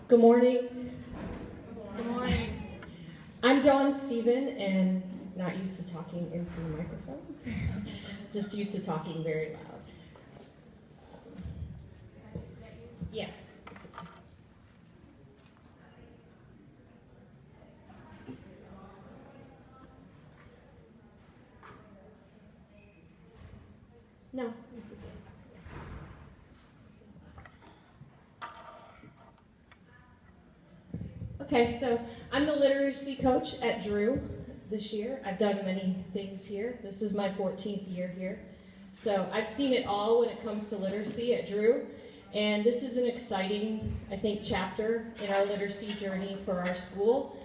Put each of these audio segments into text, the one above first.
Good morning. Good morning. I'm Dawn Stephen, and not used to talking into the microphone, just used to talking very loud. Yeah. It's okay. No, it's okay. Okay, so I'm the literacy coach at Drew this year. I've done many things here. This is my 14th year here. So I've seen it all when it comes to literacy at Drew. And this is an exciting, I think, chapter in our literacy journey for our school.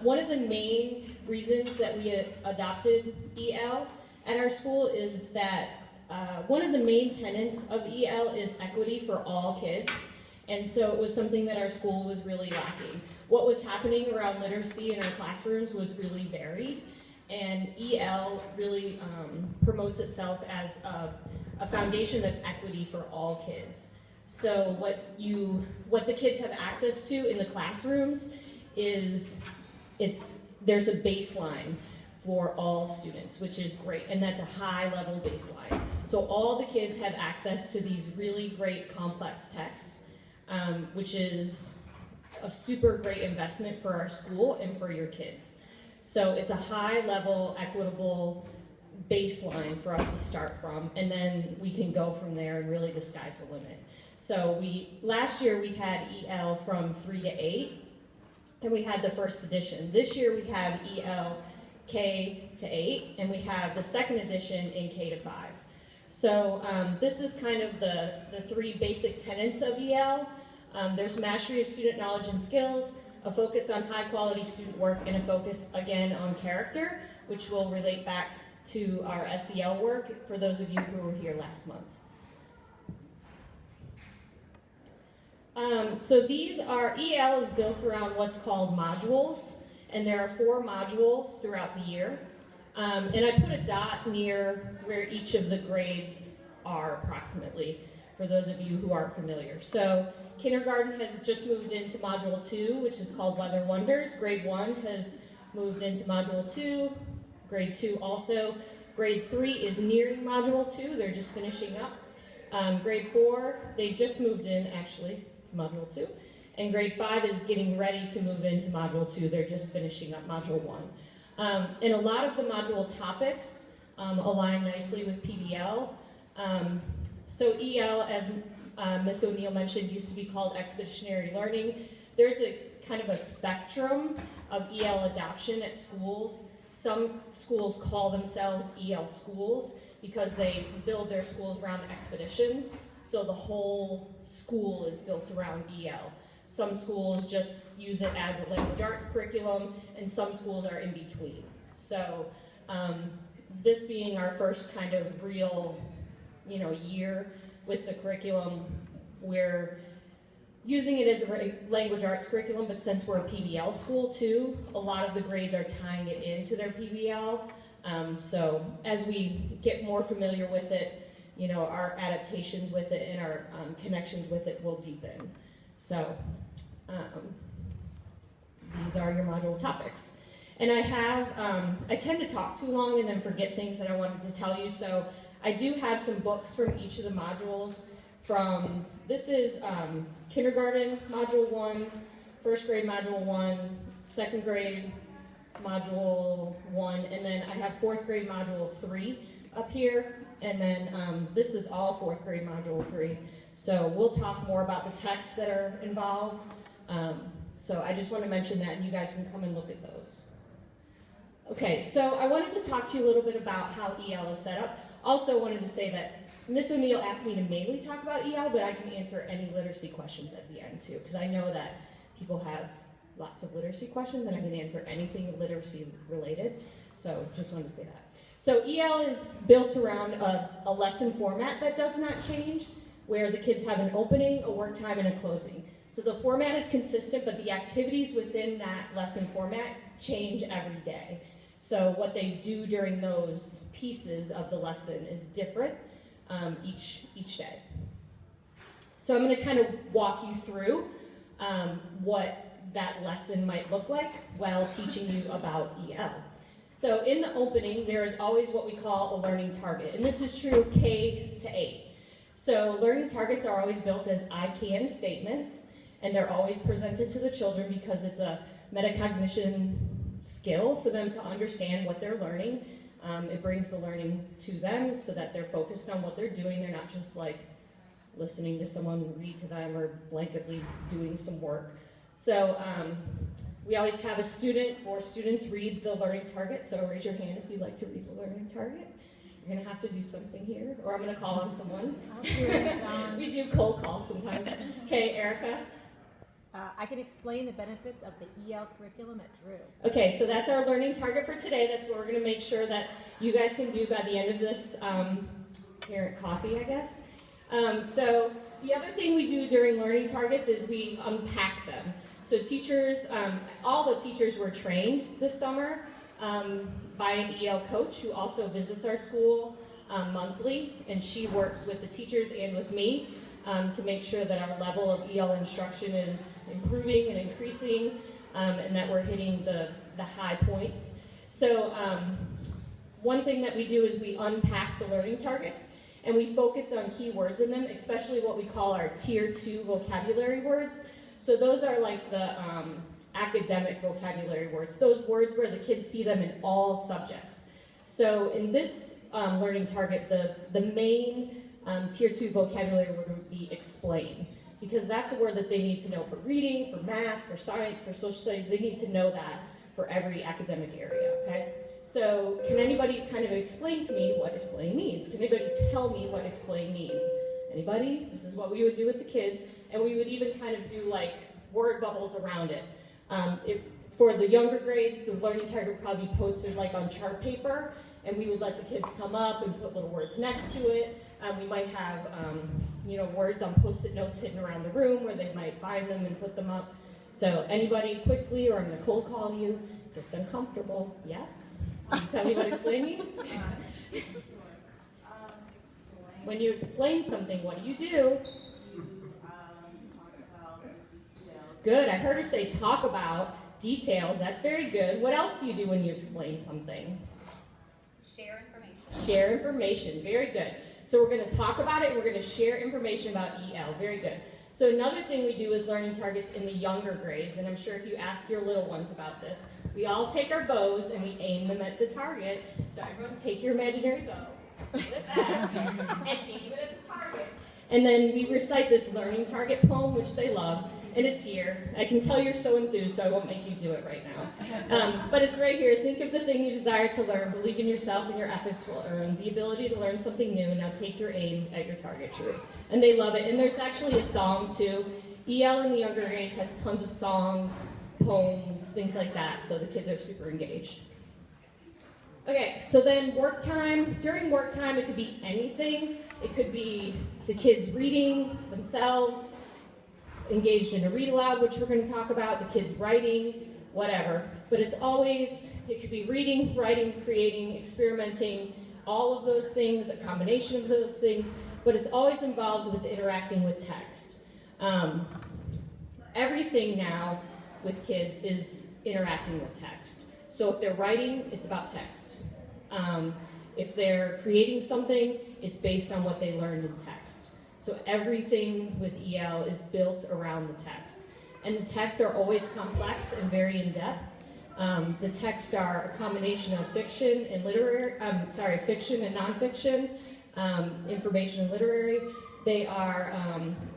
One of the main reasons that we adopted EL at our school is that one of the main tenets of EL is equity for all kids. And so it was something that our school was really lacking. What was happening around literacy in our classrooms was really varied, and EL really promotes itself as a foundation of equity for all kids. So what the kids have access to in the classrooms is there's a baseline for all students, which is great, and that's a high level baseline. So all the kids have access to these really great complex texts, which is a super great investment for our school and for your kids. So it's a high level, equitable baseline for us to start from, and then we can go from there, and really the sky's the limit. So last year we had EL from 3 to 8, and we had the first edition. This year we have EL K to 8, and we have the second edition in K to 5. So this is kind of the three basic tenets of EL. There's mastery of student knowledge and skills, a focus on high quality student work, and a focus again on character, which will relate back to our SEL work for those of you who were here last month. So EL is built around what's called modules, and there are 4 modules throughout the year. And I put a dot near where each of the grades are approximately, for those of you who aren't familiar. So kindergarten has just moved into Module 2, which is called Weather Wonders. Grade 1 has moved into Module 2. Grade 2 also. Grade 3 is nearing Module 2. They're just finishing up. Grade 4, they just moved in, actually, to Module 2. And Grade 5 is getting ready to move into Module 2. They're just finishing up Module 1. And a lot of the module topics align nicely with PBL. So EL, as Ms. O'Neill mentioned, used to be called Expeditionary Learning. There's a kind of a spectrum of EL adoption at schools. Some schools call themselves EL schools because they build their schools around expeditions. So the whole school is built around EL. Some schools just use it as a language arts curriculum, and some schools are in between. So this being our first kind of real, year with the curriculum, we're using it as a language arts curriculum, but since we're a PBL school too, a lot of the grades are tying it into their PBL. So as we get more familiar with it, our adaptations with it and our connections with it will deepen. So these are your module topics. And I tend to talk too long and then forget things that I wanted to tell you. So I do have some books from each of the modules. This is kindergarten, module 1, first grade, module 1, second grade, module 1, and then I have fourth grade, module 3 up here. And then this is all fourth grade, module 3. So we'll talk more about the texts that are involved. So I just want to mention that, and you guys can come and look at those. Okay, so I wanted to talk to you a little bit about how EL is set up. Also wanted to say that Ms. O'Neill asked me to mainly talk about EL, but I can answer any literacy questions at the end too, because I know that people have lots of literacy questions, and I can answer anything literacy related. So just wanted to say that. So EL is built around a lesson format that does not change, where the kids have an opening, a work time, and a closing. So the format is consistent, but the activities within that lesson format change every day. So what they do during those pieces of the lesson is different each day. So I'm going to kind of walk you through what that lesson might look like while teaching you about EL. So in the opening, there is always what we call a learning target, and this is true K to 8. So learning targets are always built as I can statements, and they're always presented to the children because it's a metacognition skill for them to understand what they're learning. It brings the learning to them so that they're focused on what they're doing. They're not just like listening to someone read to them or blanketly doing some work. So we always have a student or students read the learning target. So raise your hand if you'd like to read the learning target. You're going to have to do something here, or I'm going to call on someone. I'll do it, Dawn. We do cold calls sometimes. Okay, Erica. I can explain the benefits of the EL curriculum at Drew. Okay, so that's our learning target for today. That's what we're going to make sure that you guys can do by the end of this parent coffee, I guess. So the other thing we do during learning targets is we unpack them. So teachers, all the teachers were trained this summer by an EL coach who also visits our school monthly, and she works with the teachers and with me to make sure that our level of EL instruction is improving and increasing, and that we're hitting the high points. So one thing that we do is we unpack the learning targets, and we focus on key words in them, especially what we call our Tier 2 vocabulary words. So those are like the academic vocabulary words, those words where the kids see them in all subjects. So in this learning target, the main Tier 2 vocabulary word would be explain, because that's a word that they need to know for reading, for math, for science, for social studies. They need to know that for every academic area, okay? So can anybody kind of explain to me what explain means? Can anybody tell me what explain means? Anybody? This is what we would do with the kids, and we would even kind of do like word bubbles around it. For the younger grades, the learning target would probably be posted like on chart paper, and we would let the kids come up and put little words next to it. We might have words on Post-it notes hidden around the room where they might find them and put them up. So anybody quickly, or I'm going to cold call you, gets uncomfortable. Yes? Can you tell me what explain means? When you explain something, what do? You talk about details. Good. I heard her say talk about details. That's very good. What else do you do when you explain something? Share information. Share information. Very good. So we're going to talk about it. We're going to share information about EL. Very good. So another thing we do with learning targets in the younger grades, and I'm sure if you ask your little ones about this, we all take our bows and we aim them at the target. So everyone take your imaginary bow. With that, and aim it at the target. And then we recite this learning target poem, which they love, and it's here. I can tell you're so enthused, so I won't make you do it right now. But it's right here. Think of the thing you desire to learn. Believe in yourself, and your efforts will earn the ability to learn something new. Now take your aim at your target, Drew. And they love it. And there's actually a song, too. EL in the younger grades has tons of songs, poems, things like that, so the kids are super engaged. Okay, so then work time. During work time, it could be anything. It could be the kids reading themselves, engaged in a read aloud, which we're going to talk about, the kids writing, whatever. But it's always, it could be reading, writing, creating, experimenting, all of those things, a combination of those things, but it's always involved with interacting with text. Everything now with kids is interacting with text. So if they're writing, it's about text. If they're creating something, it's based on what they learned in text. So everything with EL is built around the text. And the texts are always complex and very in-depth. The texts are a combination of fiction and fiction and nonfiction, information and literary. They are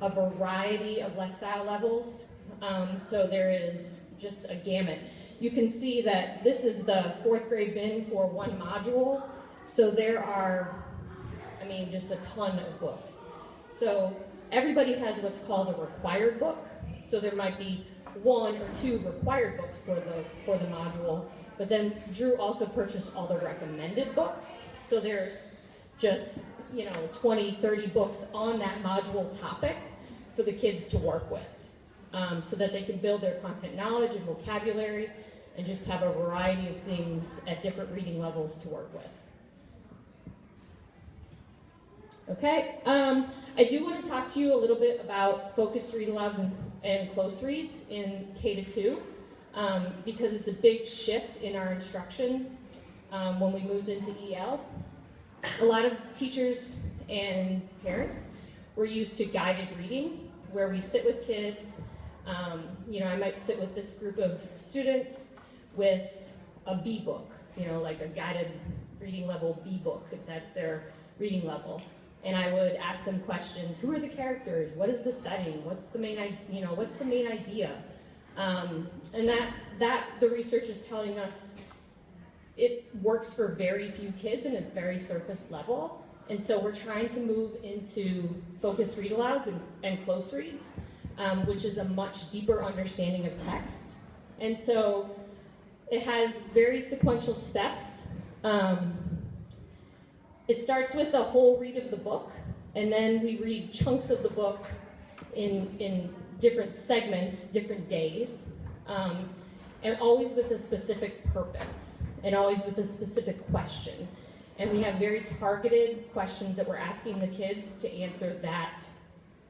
a variety of lexile levels. So there is just a gamut. You can see that this is the 4th grade bin for one module. So there are, just a ton of books. So everybody has what's called a required book. So there might be 1 or 2 required books for the module. But then Drew also purchased all the recommended books. So there's just, 20, 30 books on that module topic for the kids to work with. So that they can build their content knowledge and vocabulary and just have a variety of things at different reading levels to work with. Okay, I do want to talk to you a little bit about focused read alouds and close reads in K-2 because it's a big shift in our instruction when we moved into EL. A lot of teachers and parents were used to guided reading, where we sit with kids. I might sit with this group of students with a B book, like a guided reading level B book, if that's their reading level. And I would ask them questions. Who are the characters? What is the setting? What's the main idea? And that the research is telling us it works for very few kids and it's very surface level. And so we're trying to move into focused read alouds and close reads, which is a much deeper understanding of text. And so it has very sequential steps. It starts with the whole read of the book, and then we read chunks of the book in different segments, different days, and always with a specific purpose, and always with a specific question. And we have very targeted questions that we're asking the kids to answer that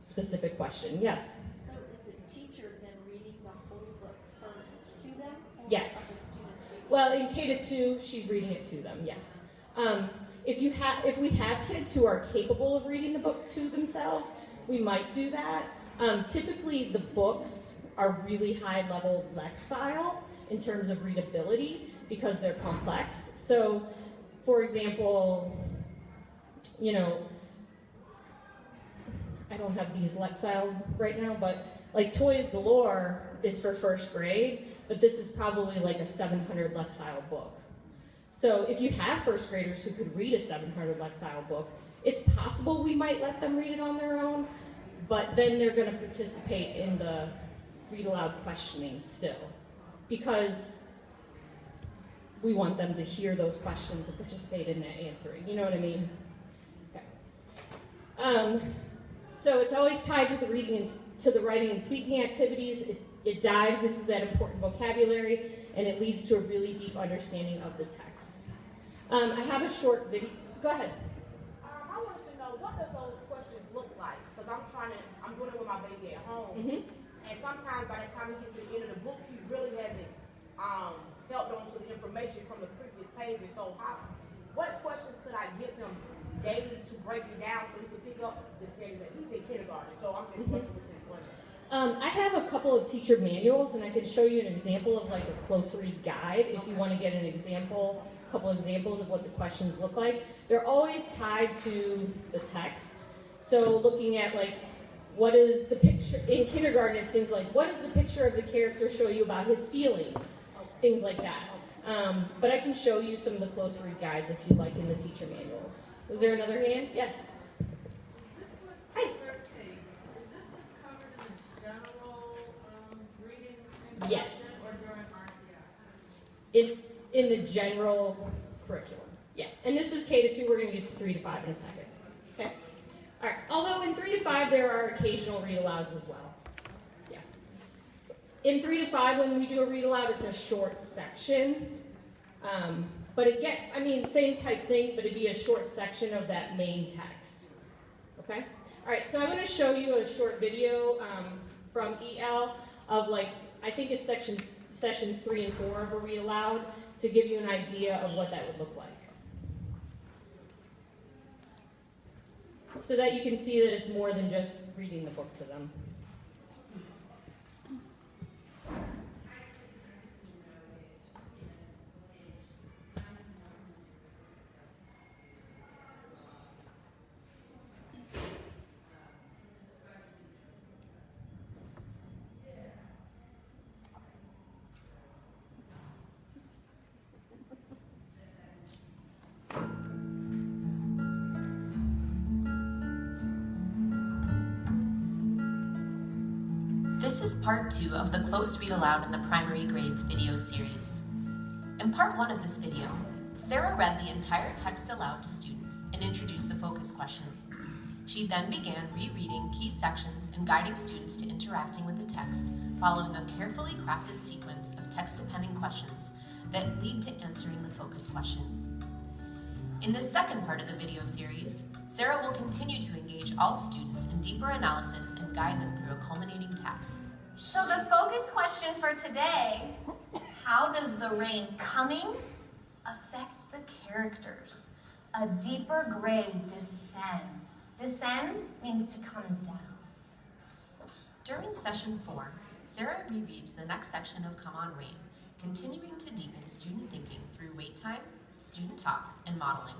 specific question. Yes? So is the teacher then reading the whole book first to them? Or Yes. are the students reading? Well, in K-2, she's reading it to them, yes. If we have kids who are capable of reading the book to themselves, we might do that. Typically, the books are really high-level lexile in terms of readability because they're complex. So, for example, I don't have these lexile right now, but like Toys Galore is for first grade, but this is probably like a 700 lexile book. So if you have first graders who could read a 700 lexile book, it's possible we might let them read it on their own, but then they're going to participate in the read aloud questioning still, because we want them to hear those questions and participate in that answering. You know what I mean? Okay. So it's always tied to the writing and speaking activities. It dives into that important vocabulary, and it leads to a really deep understanding of the text. I have a short video. Go ahead. I wanted to know, what do those questions look like? Because I'm doing it with my baby at home, and sometimes by the time he gets to the end of the book, he really hasn't held on to the information from the previous pages. So what questions could I give him daily to break it down so he can pick up the study that he's in kindergarten? So I'm just working with him. I have a couple of teacher manuals, and I can show you an example of like a close read guide if you want to get a couple examples of what the questions look like. They're always tied to the text. So looking at like, what is the picture, in kindergarten it seems like, what does the picture of the character show you about his feelings? Things like that. But I can show you some of the close read guides if you'd like in the teacher manuals. Was there another hand? Yes? Hi. Yes. In the general curriculum. Yeah. And this is K-2. We're going to get to 3 to 5 in a second. Okay? All right. Although in 3 to 5 there are occasional read alouds as well. Yeah. In 3 to 5 when we do a read aloud, it's a short section. But same type thing, but it'd be a short section of that main text. Okay? All right. So I'm going to show you a short video from EL of I think it's sessions 3 and 4 of a read aloud to give you an idea of what that would look like. So that you can see that it's more than just reading the book to them. This is part 2 of the Close Read Aloud in the Primary Grades video series. In part 1 of this video, Sarah read the entire text aloud to students and introduced the focus question. She then began rereading key sections and guiding students to interacting with the text, following a carefully crafted sequence of text-dependent questions that lead to answering the focus question. In this second part of the video series, Sarah will continue to engage all students in deeper analysis and guide them through a culminating task, So the focus question for today, how does the rain coming affect the characters? A deeper gray descends. Descend means to come down. During session 4, Sarah rereads the next section of Come On Rain, continuing to deepen student thinking through wait time, student talk, and modeling.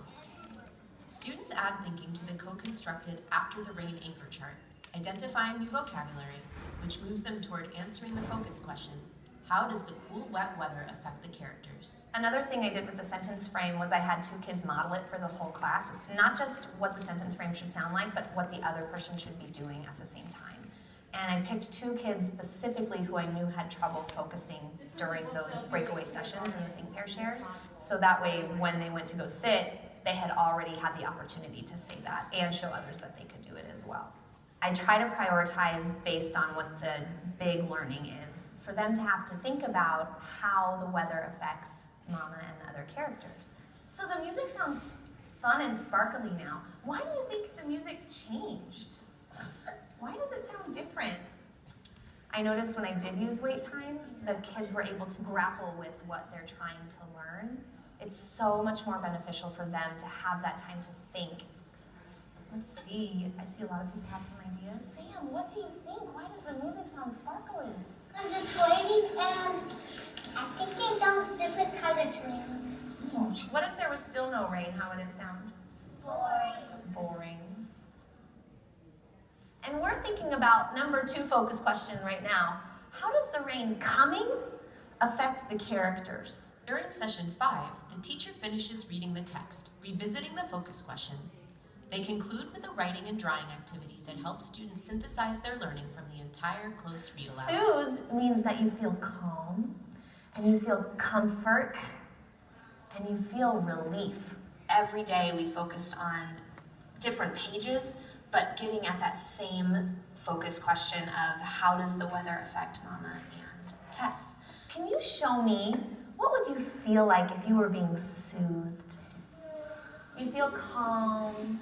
Students add thinking to the co-constructed After the Rain anchor chart, identifying new vocabulary, which moves them toward answering the focus question, how does the cool, wet weather affect the characters? Another thing I did with the sentence frame was I had 2 kids model it for the whole class, not just what the sentence frame should sound like, but what the other person should be doing at the same time. And I picked 2 kids specifically who I knew had trouble focusing during those breakaway sessions and the think pair shares. So that way, when they went to go sit, they had already had the opportunity to say that and show others that they could do it as well. I try to prioritize based on what the big learning is, for them to have to think about how the weather affects Mama and the other characters. So the music sounds fun and sparkly now. Why do you think the music changed? Why does it sound different? I noticed when I did use wait time, the kids were able to grapple with what they're trying to learn. It's so much more beneficial for them to have that time to think. Let's see, I see a lot of people have some ideas. Sam, what do you think? Why does the music sound sparkly? Because it's raining and I think it sounds different because it's raining. What if there was still no rain? How would it sound? Boring. And we're thinking about number 2 focus question right now. How does the rain coming affect the characters? During session 5, the teacher finishes reading the text, revisiting the focus question. They conclude with a writing and drawing activity that helps students synthesize their learning from the entire close read aloud. Soothed means that you feel calm, and you feel comfort, and you feel relief. Every day we focused on different pages, but getting at that same focus question of how does the weather affect Mama and Tess? Can you show me, what would you feel like if you were being soothed? You feel calm,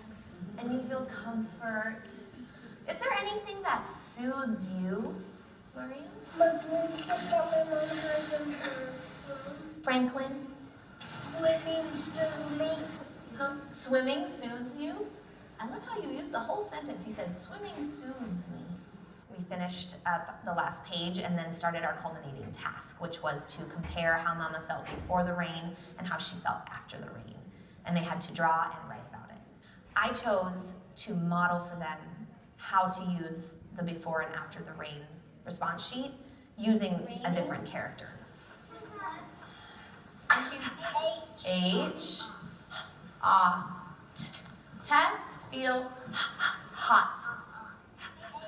and you feel comfort. Is there anything that soothes you, Maria? My blanket that my mom has in her room. Franklin? Swimming. Huh? Swimming soothes you? I love how you used the whole sentence. You said, swimming soothes me. We finished up the last page and then started our culminating task, which was to compare how Mama felt before the rain and how she felt after the rain. And they had to draw and write about it. I chose to model for them how to use the before and after the rain response sheet using a different character. H. Tess feels hot.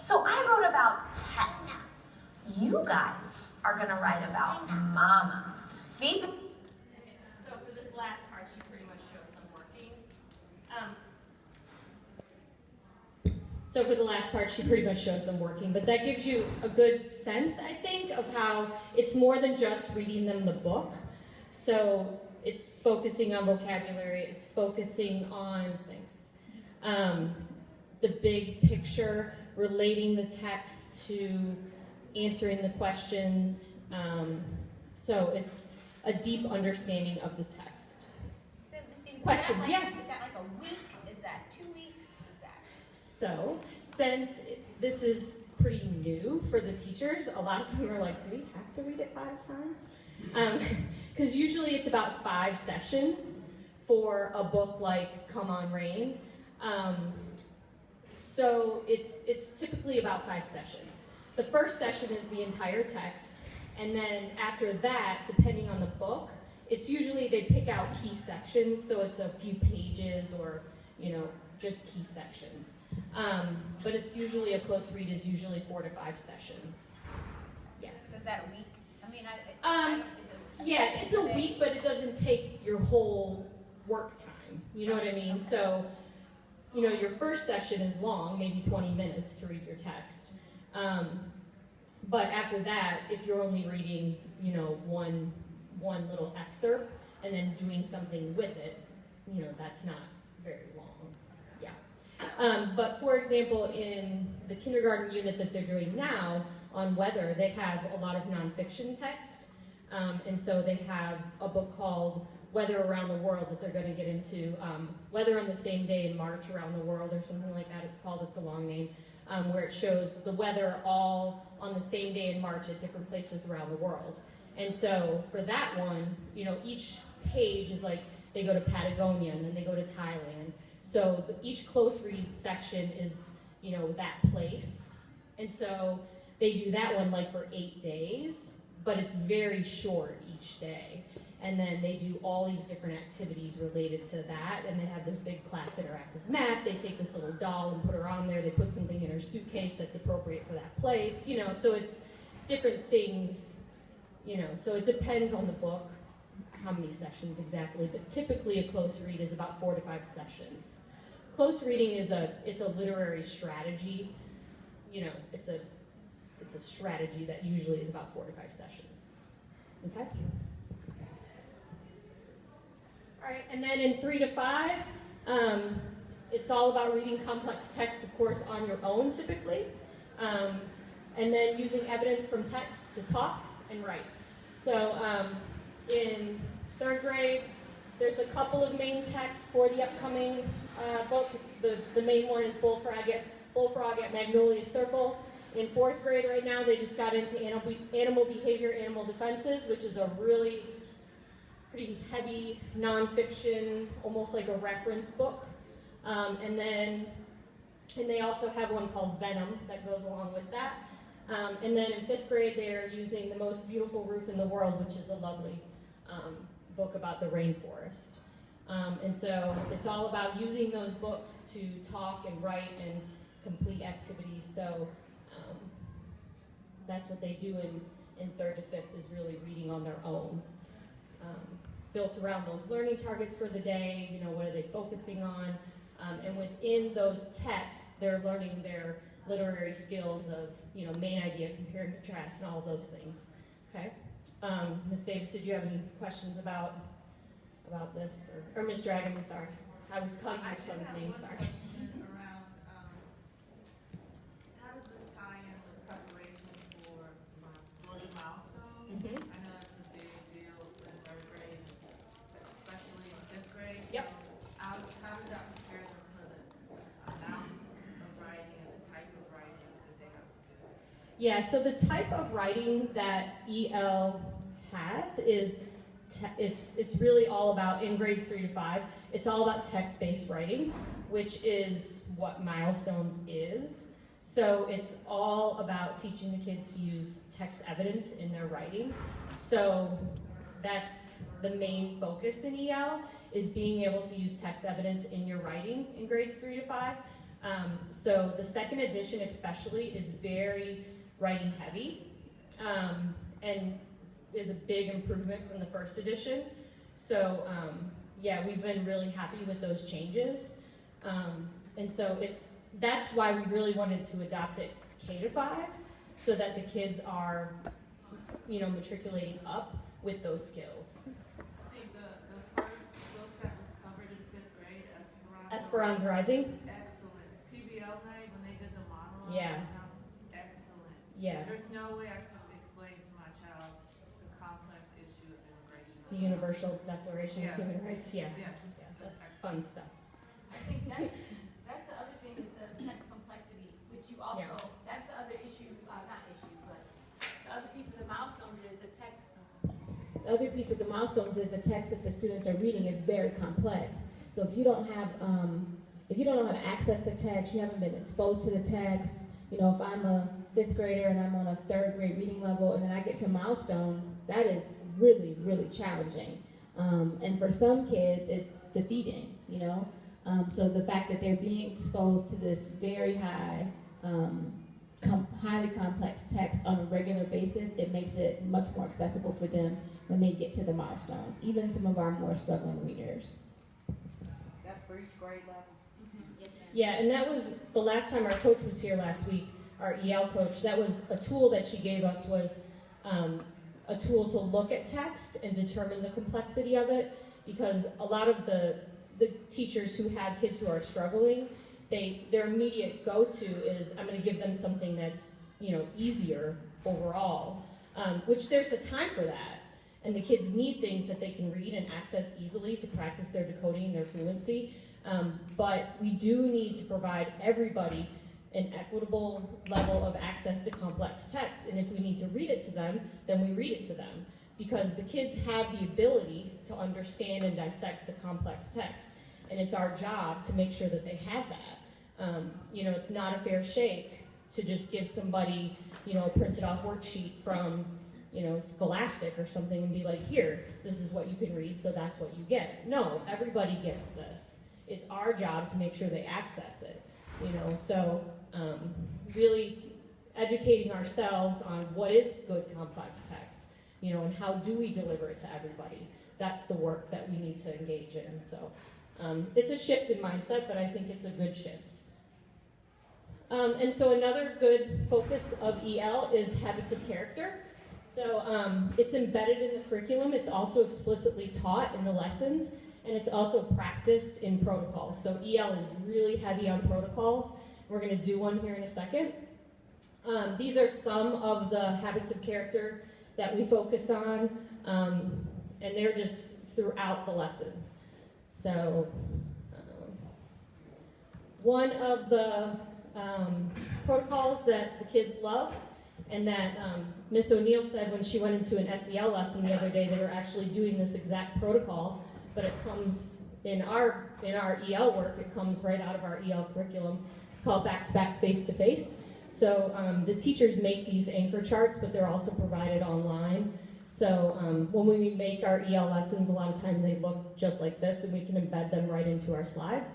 So I wrote about Tess. You guys are gonna write about Mama. Beep. So for this last part, she pretty much shows them working. So for the last part, she pretty much shows them working, but that gives you a good sense, I think, of how it's more than just reading them the book. So it's focusing on vocabulary, it's focusing on things. The big picture, relating the text to answering the questions. So it's a deep understanding of the text. So is Questions, that yeah. Is that like a week? Is that 2 weeks? Is that? So, since this is pretty new for the teachers, a lot of them are like, do we have to read it 5 times? Because usually it's about 5 sessions for a book like Come On Rain. So it's typically about 5 sessions. The first session is the entire text, and then after that, depending on the book, it's usually they pick out key sections, so it's a few pages or, just key sections. But it's usually, a close read is usually 4 to 5 sessions. Yeah. So is that a week? I mean, Yeah, it's a week, but it doesn't take your whole work time. You know what I mean? So, your first session is long, maybe 20 minutes to read your text. But after that, if you're only reading, one little excerpt and then doing something with it, that's not very long. Yeah. But for example, in the kindergarten unit that they're doing now on weather, they have a lot of nonfiction text. And so they have a book called Weather Around the World that they're going to get into. Weather on the Same Day in March Around the World, or something like that. It's a long name, where it shows the weather all on the same day in March at different places around the world. And so for that one, each page is like, they go to Patagonia and then they go to Thailand. So each close read section is, that place. And so they do that one like for 8 days, but it's very short each day. And then they do all these different activities related to that. And they have this big class interactive map. They take this little doll and put her on there. They put something in her suitcase that's appropriate for that place. So it's different things, so it depends on the book, how many sessions exactly, but typically a close read is about 4 to 5 sessions. Close reading it's a literary strategy. It's a strategy that usually is about 4 to 5 sessions. Okay? All right, and then in 3 to 5, it's all about reading complex text, of course, on your own typically, and then using evidence from text to talk and write. So in 3rd grade, there's a couple of main texts for the upcoming book. The main one is Bullfrog at Magnolia Circle. In 4th grade right now, they just got into animal behavior, animal defenses, which is a really pretty heavy nonfiction, almost like a reference book. And they also have one called Venom that goes along with that. And then in 5th grade, they're using The Most Beautiful Roof in the World, which is a lovely book about the rainforest. And so it's all about using those books to talk and write and complete activities. So that's what they do in 3rd to 5th, is really reading on their own. Built around those learning targets for the day, what are they focusing on? And within those texts, they're learning their literary skills of, main idea, compare and contrast, and all of those things. Okay? Ms. Davis, did you have any questions about this? Or Ms. Dragon, sorry. I was calling your son's name, sorry. Around, how does this tie in with preparation for the milestone? Mm-hmm. I know it's a big deal in 3rd grade, especially in 5th grade. Yep. How does that prepare them for the amount of writing and the type of writing that they have to do? Yeah, so the type of writing that EL has is, it's really all about, in grades 3 to 5, it's all about text-based writing, which is what Milestones is. So it's all about teaching the kids to use text evidence in their writing. So that's the main focus in EL, is being able to use text evidence in your writing in grades 3 to 5. So the 2nd edition especially is very writing heavy, and is a big improvement from the 1st edition. So yeah, we've been really happy with those changes. And so that's why we really wanted to adopt it K to 5, so that the kids are, matriculating up with those skills. Steve, the first book that was covered in 5th grade, Esperanza Rising? Excellent. PBL night, when they did the monologue. Yeah. Excellent. Yeah. There's no way I could explain to my child the complex issue of immigration. The Universal Declaration Yeah. of Human Rights, yeah. Yeah. That's fun stuff. I think that's the other thing, is the text complexity, which you also, Yeah. that's the other issue, not issue, but the other piece of the milestones is the text. The other piece of the milestones is the text that the students are reading is very complex. So if you don't have, if you don't know how to access the text, you haven't been exposed to the text, if I'm a 5th grader and I'm on a 3rd grade reading level and then I get to milestones, that is really, really challenging. And for some kids, it's defeating, So the fact that they're being exposed to this very high, highly complex text on a regular basis, it makes it much more accessible for them when they get to the milestones, even some of our more struggling readers. That's for each grade level. Yes, ma'am. Yeah, and that was the last time our coach was here last week, our EL coach. That was a tool that she gave us, was a tool to look at text and determine the complexity of it, because a lot of the teachers who have kids who are struggling, their immediate go-to is, I'm going to give them something that's, easier overall, which there's a time for that. And the kids need things that they can read and access easily to practice their decoding and their fluency. But we do need to provide everybody an equitable level of access to complex text. And if we need to read it to them, then we read it to them. Because the kids have the ability to understand and dissect the complex text. And it's our job to make sure that they have that. It's not a fair shake to just give somebody, a printed off worksheet from, Scholastic or something and be like, here, this is what you can read, so that's what you get. No, everybody gets this. It's our job to make sure they access it, So really educating ourselves on what is good complex text, and how do we deliver it to everybody. That's the work that we need to engage in. So it's a shift in mindset, but I think it's a good shift. And so another good focus of EL is habits of character. So it's embedded in the curriculum. It's also explicitly taught in the lessons, and it's also practiced in protocols. So EL is really heavy on protocols. We're going to do one here in a second. These are some of the habits of character that we focus on, and they're just throughout the lessons. So one of the protocols that the kids love, and that Miss O'Neill said when she went into an SEL lesson the other day, they were actually doing this exact protocol, but it comes in our EL work, it comes right out of our EL curriculum. It's called back-to-back, face-to-face. So the teachers make these anchor charts, but they're also provided online. So when we make our EL lessons, a lot of time they look just like this, and we can embed them right into our slides.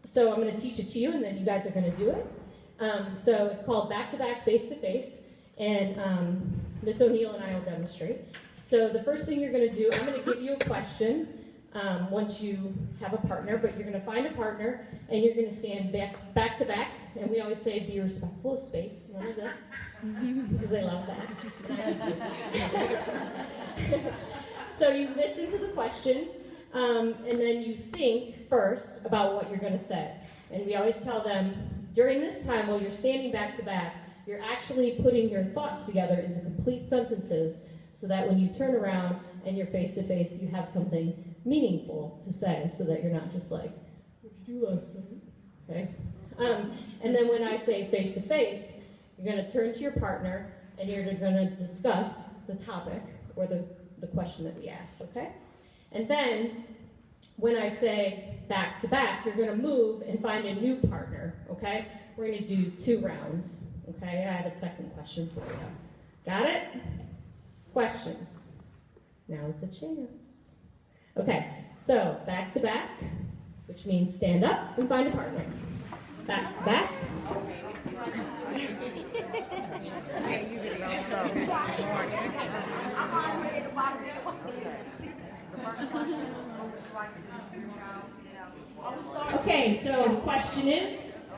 So I'm going to teach it to you, and then you guys are going to do it. So it's called back-to-back, face-to-face, and Miss O'Neill and I will demonstrate. So the first thing you're going to do, I'm going to give you a question once you have a partner, but you're going to find a partner, and you're going to stand back-to-back, and we always say be respectful of space, none of this, because they love that. So you listen to the question, and then you think first about what you're going to say. And we always tell them, during this time, while you're standing back-to-back, you're actually putting your thoughts together into complete sentences so that when you turn around and you're face-to-face, you have something meaningful to say so that you're not just like, what did you do last night? Okay? And then when I say face-to-face, you're going to turn to your partner and you're going to discuss the topic or the question that we asked, okay? And then when I say back-to-back, you're going to move and find a new partner, okay? We're going to do 2 rounds, okay? I have a second question for you. Got it? Questions? Now's the chance. Okay, so back-to-back, which means stand up and find a partner. Back-to-back. Okay, so the question is,